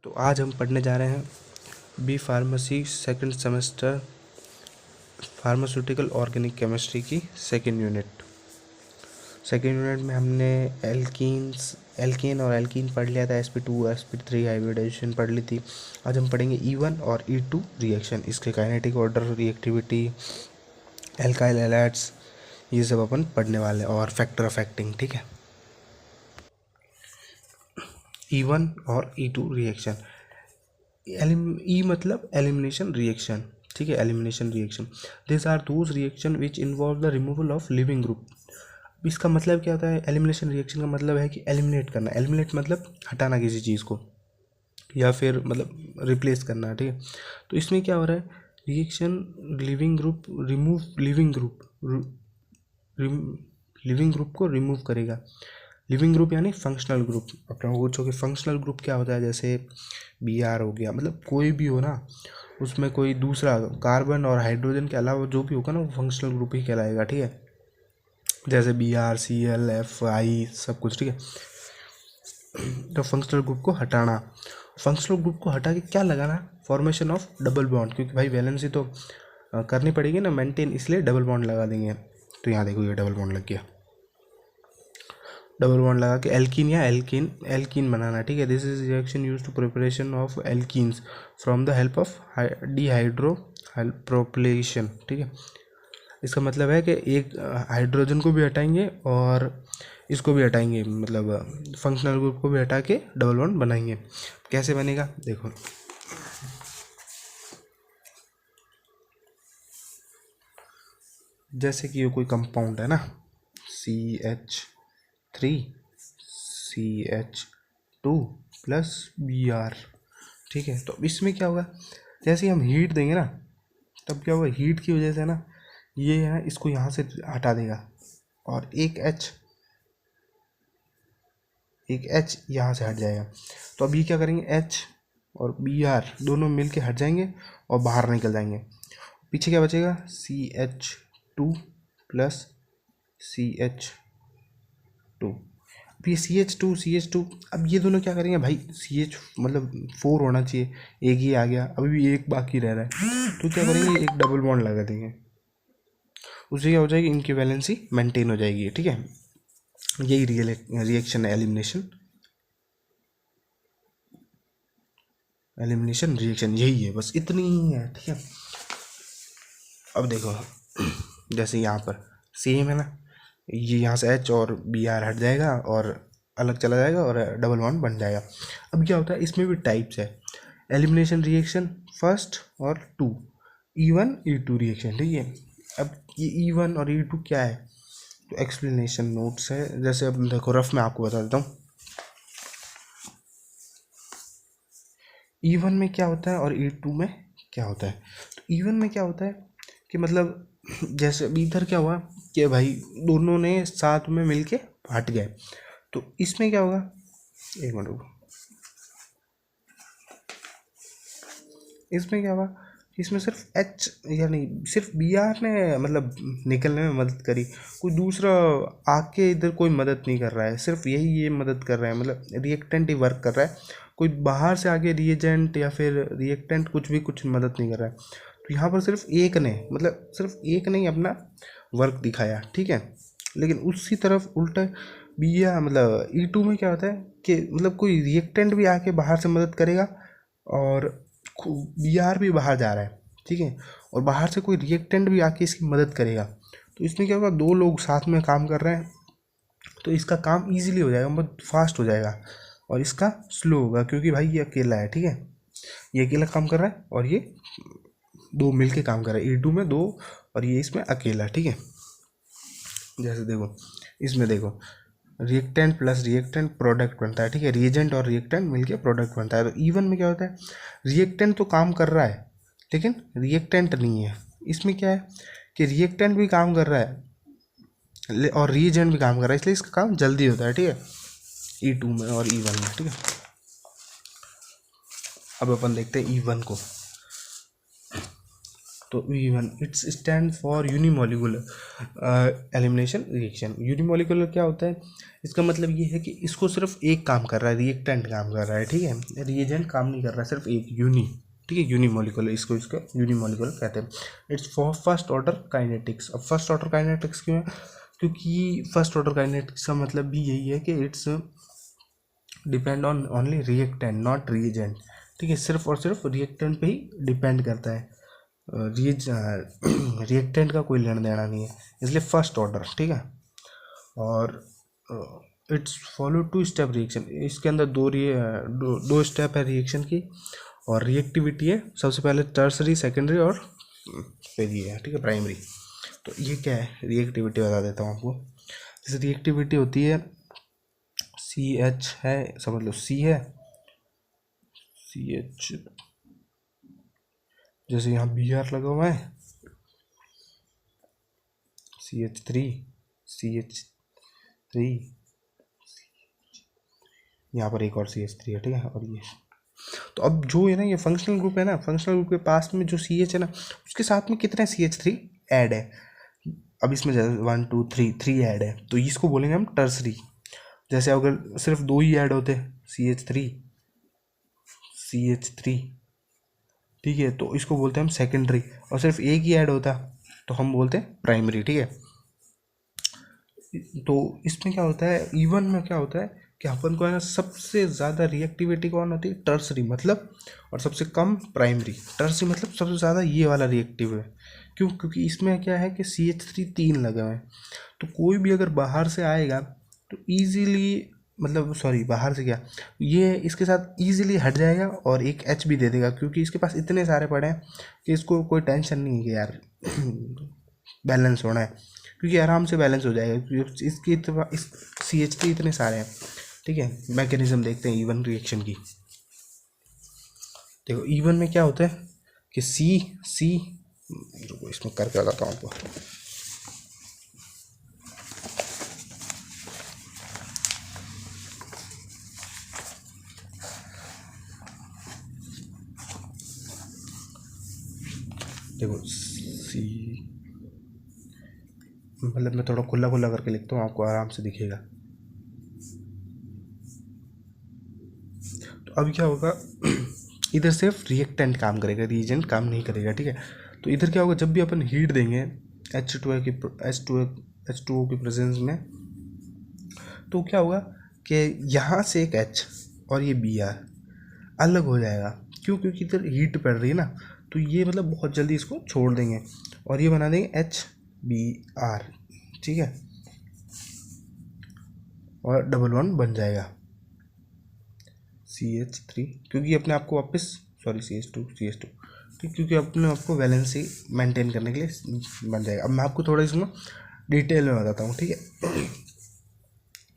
तो आज हम पढ़ने जा रहे हैं B pharmacy second semester pharmaceutical organic chemistry की सेकंड यूनिट। सेकंड यूनिट में हमने एल्कीन और एल्कीन पढ़ लिया था। sp2 sp3 हाइब्रिडाइजेशन पढ़ ली थी। आज हम पढ़ेंगे E1 और E2 रिएक्शन, इसके kinetic order, reactivity, alkyl halides, ये सब अपन पढ़ने वाले हैं, और फैक्टर ऑफ एक्टिंग। ठीक है। E1 और E2 रिएक्शन। ई मतलब एलिमिनेशन रिएक्शन। ठीक है, elimination reaction. This are those reaction which involve the removal of leaving group. इसका मतलब क्या होता है? एलिमिनेशन रिएक्शन का मतलब है कि एलिमिनेट करना। एलिमिनेट मतलब हटाना किसी चीज़ को, या फिर मतलब रिप्लेस करना। ठीक है, तो इसमें क्या हो रहा है? Reaction leaving group remove leaving group को रिमूव करेगा। लिविंग ग्रुप यानी फंक्शनल ग्रुप। अपना पूछो कि फंक्शनल ग्रुप क्या होता है? जैसे Br हो गया, मतलब कोई भी हो ना, उसमें कोई दूसरा कार्बन और हाइड्रोजन के अलावा जो भी होगा ना, वो फंक्शनल ग्रुप ही कहलाएगा। ठीक है, जैसे Br Cl Fi सब कुछ। ठीक है, तो फंक्शनल ग्रुप को हटाना। फंक्शनल ग्रुप को हटा के क्या लगाना? फॉर्मेशन ऑफ डबल बॉन्ड, क्योंकि भाई वैलेंसी तो करनी पड़ेगी ना मेंटेन, इसलिए डबल बॉन्ड लगा देंगे। तो यहाँ देखो, ये डबल बॉन्ड लग गया। डबल बॉन्ड लगा के एल्कीन या एल्कीन बनाना। ठीक है, this is reaction use to preparation of alkenes from the help of dehydro propulsion. ठीक है, इसका मतलब है कि एक हाइड्रोजन को भी हटाएंगे और इसको भी हटाएंगे, मतलब फंक्शनल ग्रुप को भी हटा के डबल बॉन्ड बनाएंगे। कैसे बनेगा देखो, जैसे कि ये कोई कंपाउंड है ना, CH3CH2 प्लस Br। ठीक है, तो इसमें क्या होगा? जैसे ही हम हीट देंगे ना, तब क्या होगा? हीट की वजह से ना, ये है ना, इसको यहाँ से हटा देगा, और एक H यहाँ से हट जाएगा। तो अब ये क्या करेंगे? H और Br दोनों मिल के हट जाएंगे और बाहर निकल जाएंगे। पीछे क्या बचेगा? CH2 plus CH2। अब ये CH2 अब ये दोनों क्या करेंगे भाई? CH मतलब 4 होना चाहिए, एक ही आ गया, अभी भी एक बाकी रह रहा है। तो क्या करेंगे? एक डबल बॉन्ड लगा देंगे, उससे क्या हो जाएगी? इनकी वैलेंसी मेंटेन हो जाएगी। ठीक है, यही रिएक्शन है एलिमिनेशन रिएक्शन, यही है, बस इतनी ही है। ठीक है, अब देखो, जैसे यहाँ पर सेम है ना, ये यहाँ से H और Br हट जाएगा और अलग चला जाएगा और डबल बॉन्ड बन जाएगा। अब क्या होता है? इसमें भी टाइप्स है एलिमिनेशन रिएक्शन, फर्स्ट और 2, E1 E2 रिएक्शन। ठीक है, अब ये E1 और E2 क्या है? तो एक्सप्लेनेशन नोट्स है। जैसे अब देखो, रफ में आपको बता देता हूँ E1 में क्या होता है और E2 में क्या होता है। तो E1 में क्या होता है कि मतलब जैसे अभी इधर क्या हुआ कि भाई दोनों ने साथ में मिलके हट गए। तो इसमें क्या होगा? एक मिनट रुको, इसमें क्या हुआ? इसमें सिर्फ H या नहीं, सिर्फ Br ने मतलब निकलने में मदद करी, कोई दूसरा आके इधर कोई मदद नहीं कर रहा है, सिर्फ यही ये मदद कर रहा है, मतलब रिएक्टेंट ही वर्क कर रहा है। कोई बाहर से आके रिएजेंट या फिर रिएक्टेंट कुछ मदद नहीं कर रहा है। तो यहाँ पर सिर्फ एक ने, मतलब सिर्फ एक ने ही अपना वर्क दिखाया। ठीक है, लेकिन उसी तरफ उल्टा बिया मतलब E2 में क्या होता है कि मतलब कोई रिएक्टेंट भी आके बाहर से मदद करेगा, और Br भी बाहर जा रहा है। ठीक है, और बाहर से कोई रिएक्टेंट भी आके इसकी मदद करेगा। तो इसमें क्या होगा? दो लोग साथ में काम कर रहे हैं, तो इसका काम इजीली हो जाएगा, बहुत फास्ट हो जाएगा, और इसका स्लो होगा, क्योंकि भाई ये अकेला है। ठीक है, ये अकेला काम कर रहा है और ये दो मिलके काम कर रहा है। E2 में दो और ये इसमें अकेला। ठीक है, जैसे देखो, इसमें देखो, रिएक्टेंट प्लस रिएक्टेंट प्रोडक्ट बनता है। ठीक है, रिएजेंट और रिएक्टेंट मिलके प्रोडक्ट बनता है। तो E1 में क्या होता है? रिएक्टेंट तो काम कर रहा है लेकिन रिएक्टेंट नहीं है। इसमें क्या है कि रिएक्टेंट भी काम कर रहा है और रिएजेंट भी काम कर रहा है, इसलिए इसका काम जल्दी होता है। ठीक है, E2 में और E1 में। ठीक है, अब अपन देखते हैं E1 को। तो V1 it's stand for unimolecular elimination reaction. Unimolecular क्या होता है, इसका मतलब ये है कि इसको सिर्फ एक काम कर रहा है, रिएक्टेंट काम कर रहा है, ठीक है, रिएजेंट काम नहीं कर रहा है, सिर्फ एक यूनि, ठीक है, यूनिमोलिकुलर, इसको इसका यूनिमोलिकुलर कहते हैं। It's for first order kinetics. अब फर्स्ट ऑर्डर काइनेटिक्स क्यों है, क्योंकि फर्स्ट ऑर्डर काइनेटिक्स का मतलब भी यही है कि it's depend on only reactant not reagent, ठीक है, सिर्फ और सिर्फ रिएक्टेंट पे ही डिपेंड करता है, रिएक्टेंट का कोई लेना देना नहीं है, इसलिए फर्स्ट ऑर्डर, ठीक है। और it's follow two step reaction, इसके अंदर दो स्टेप है रिएक्शन की, और रिएक्टिविटी है सबसे पहले टर्सरी, सेकेंडरी, और फिर ये है, ठीक है, प्राइमरी। तो ये क्या है, रिएक्टिविटी बता देता हूँ आपको। जैसे रिएक्टिविटी होती है CH है, समझ लो C है, CH, जैसे यहाँ Br लगा हुआ है, CH3, CH3, यहाँ पर एक और CH3 है, ठीक है, और ये। तो अब जो है ना, ये फंक्शनल ग्रुप है ना, फंक्शनल ग्रुप के पास में जो CH है ना, उसके साथ में कितने CH3 ऐड है। अब इसमें 1 2 3 ऐड है, तो इसको बोलेंगे हम टर्सरी। जैसे अगर सिर्फ 2 ही ऐड होते, CH3, CH3, ठीक है, तो इसको बोलते हैं हम सेकेंडरी। और सिर्फ एक ही ऐड होता तो हम बोलते हैं प्राइमरी, ठीक है। तो इसमें क्या होता है, इवन में क्या होता है कि अपन को है ना, सबसे ज़्यादा रिएक्टिविटी कौन होती है, टर्सरी मतलब, और सबसे कम प्राइमरी। टर्सरी मतलब सबसे ज़्यादा ये वाला रिएक्टिव है, क्यों, क्योंकि इसमें क्या है कि CH3 3 लगे हुए हैं, तो कोई भी अगर बाहर से आएगा तो ईजीली, मतलब सॉरी बाहर से क्या, ये इसके साथ ईजिली हट जाएगा और एक H भी दे देगा, क्योंकि इसके पास इतने सारे पड़े हैं कि इसको कोई टेंशन नहीं है कि यार बैलेंस होना है, क्योंकि आराम से बैलेंस हो जाएगा, क्योंकि इसकी इस CH3 इतने सारे हैं, ठीक है। मैकेनिज्म देखते हैं इवन रिएक्शन की। देखो इवन में क्या होता है कि सी रुको इसमें करके बताता हूँ आपको। देखो सी, मतलब मैं थोड़ा खुला खुला करके लिखता हूँ, आपको आराम से दिखेगा। तो अब क्या होगा, इधर सिर्फ रिएक्टेंट काम करेगा, रिएजेंट काम नहीं करेगा, ठीक है। तो इधर क्या होगा, जब भी अपन हीट देंगे H2O की प्रेजेंस में, तो क्या होगा कि यहाँ से एक H और ये Br अलग हो जाएगा, क्यों, क्योंकि इधर हीट पड़ रही है ना, तो ये मतलब बहुत जल्दी इसको छोड़ देंगे और ये बना देंगे HBr, ठीक है, और डबल बॉन्ड बन जाएगा CH3, क्योंकि अपने आप को वापस, सॉरी CH2, ठीक, क्योंकि अपने आपको वैलेंसी मेंटेन करने के लिए बन जाएगा। अब मैं आपको थोड़ा इसमें डिटेल में बताता हूँ, ठीक है।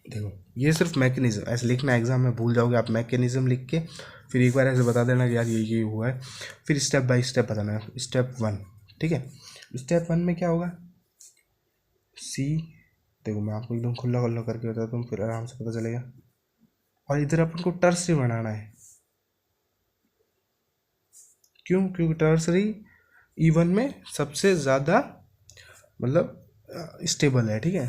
देखो ये सिर्फ मैकेनिज्म, ऐसे लिखना एग्जाम में भूल जाओगे आप, मैकेनिज्म लिख के फिर एक बार ऐसे बता देना कि यार ये हुआ है, फिर स्टेप बाय स्टेप बताना। स्टेप 1, ठीक है, स्टेप 1 में क्या होगा, सी, देखो मैं आपको एकदम खुला खुला करके बताता हूँ, फिर आराम से पता चलेगा। और इधर अपन को टर्सरी बनाना है, क्यों, क्योंकि टर्सरी E1 में सबसे ज़्यादा मतलब स्टेबल है, ठीक है,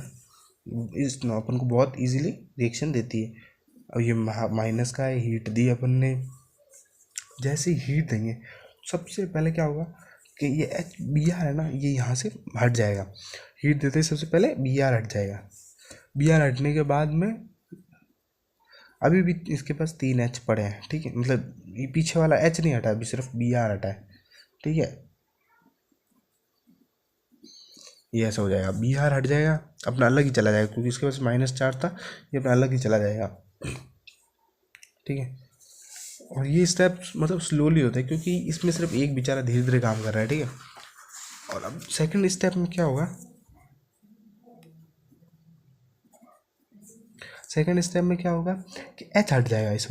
इस अपन को बहुत इजीली रिएक्शन देती है। अब ये माइनस का है, हीट दी अपन ने, जैसे ही हीट देंगे सबसे पहले क्या होगा कि ये Br है ना, ये यहाँ से हट जाएगा, हीट देते ही सबसे पहले Br हट जाएगा। Br हटने के बाद में अभी भी इसके पास 3 H पड़े हैं, ठीक है, मतलब ये पीछे वाला H नहीं हटा, अभी सिर्फ Br हटा है, ठीक है। ये ऐसा हो जाएगा, Br हट जाएगा, अपना अलग ही चला जाएगा, क्योंकि इसके पास -4 था, ये अपना अलग ही चला जाएगा, ठीक है। और ये स्टेप मतलब स्लोली होता है, क्योंकि इसमें सिर्फ एक बेचारा धीरे धीरे काम कर रहा है, ठीक है। और अब सेकंड स्टेप में क्या होगा, सेकंड स्टेप में क्या होगा कि H हट जाएगा, इस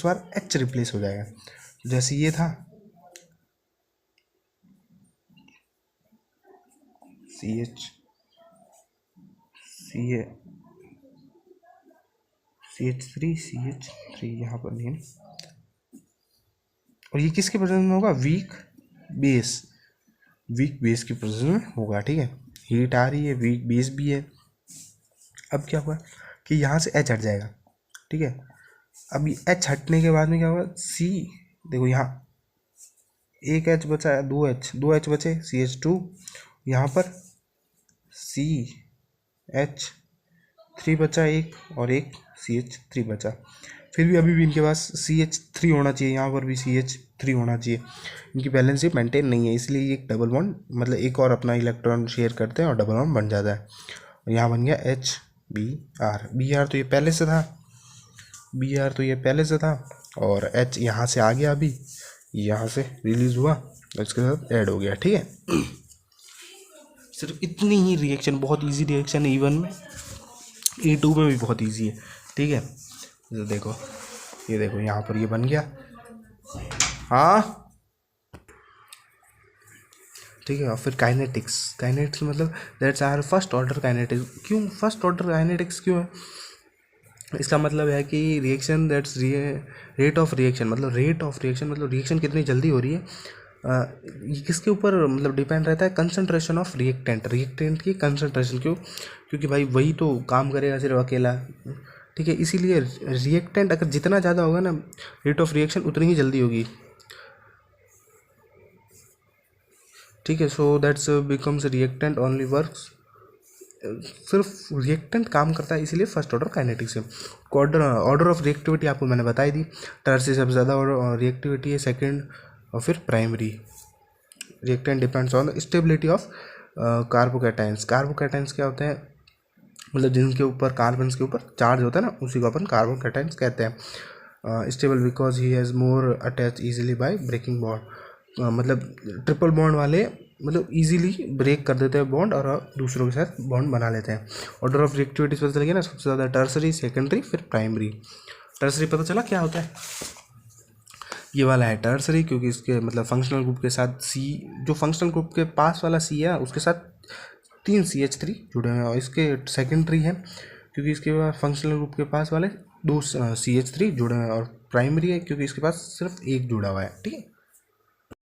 बार H रिप्लेस हो जाएगा। जैसे ये था CH, CH3 यहाँ पर नहीं, और ये किसके प्रेजेंस में होगा, वीक बेस, वीक बेस की पोजीशन में होगा, ठीक है। हीट आ रही है, वीक बेस भी है। अब क्या हुआ कि यहाँ से एच हट जाएगा, ठीक है। अब ये एच हटने के बाद में क्या होगा, सी, देखो यहाँ एक एच बचा है, दो एच बचे, CH2, यहाँ पर CH3 बचा एक, और एक CH3 बचा। फिर भी अभी भी इनके पास CH3 होना चाहिए, यहाँ पर भी CH3 होना चाहिए। इनकी बैलेंसशिप मेंटेन नहीं है, इसलिए एक डबल बॉन्ड मतलब एक और अपना इलेक्ट्रॉन शेयर करते हैं और डबल बॉन्ड बन जाता है। यहाँ बन गया HBr। तो ये पहले से था, Br तो ये पहले से था, और H यहाँ से आ गया, अभी यहाँ से रिलीज हुआ और इसके साथ ऐड हो गया, ठीक है। सिर्फ इतनी ही रिएक्शन, बहुत इजी रिएक्शन है, E1 में, E2 में भी बहुत इजी है, ठीक है। तो देखो, ये देखो यहाँ पर ये बन गया, हाँ, ठीक है। और फिर काइनेटिक्स मतलब that's are first order kinetics. क्यों फर्स्ट ऑर्डर काइनेटिक्स क्यों है? इसका मतलब है कि reaction that's rate of reaction, मतलब रिएक्शन कितनी जल्दी हो रही है, ये किसके ऊपर मतलब डिपेंड रहता है, कंसंट्रेशन ऑफ रिएक्टेंट की कंसंट्रेशन। क्योंकि भाई वही तो काम करेगा सिर्फ अकेला, ठीक है। इसीलिए रिएक्टेंट अगर जितना ज़्यादा होगा ना, रेट ऑफ रिएक्शन उतनी ही जल्दी होगी, ठीक है। So that's becomes reactant only works, सिर्फ रिएक्टेंट काम करता है, इसीलिए फर्स्ट ऑर्डर काइनेटिक्स है। ऑर्डर ऑफ रिएक्टिविटी आपको मैंने बताई दी, टर्सरी सबसे ज़्यादा रिएक्टिविटी है, सेकंड और फिर primary. Reactant depends on stability of carbocations. Carbocations क्या होते हैं, मतलब जिनके ऊपर कार्बन के ऊपर चार्ज होता है ना, उसी को अपन कार्बोकैटायंस कहते हैं। Stable because he has more attach easily by breaking bond, मतलब ट्रिपल बॉन्ड वाले मतलब इजीली ब्रेक कर देते हैं बॉन्ड और दूसरों के साथ बॉन्ड बना लेते हैं। ऑर्डर ऑफ रिएक्टिविटीज पता चल गया ना, सबसे ज़्यादा टर्सरी, सेकेंडरी, फिर प्राइमरी। टर्सरी पता चला क्या होता है, ये वाला है टर्सरी, क्योंकि इसके मतलब फंक्शनल ग्रुप के साथ जो फंक्शनल ग्रुप के पास वाला C है उसके साथ 3 CH3 जुड़े हुए हैं। और इसके सेकेंडरी है क्योंकि इसके पास फंक्शनल ग्रुप के पास वाले 2 CH3 जुड़े हुए हैं। और प्राइमरी है क्योंकि इसके पास सिर्फ एक जुड़ा हुआ है, ठीक है।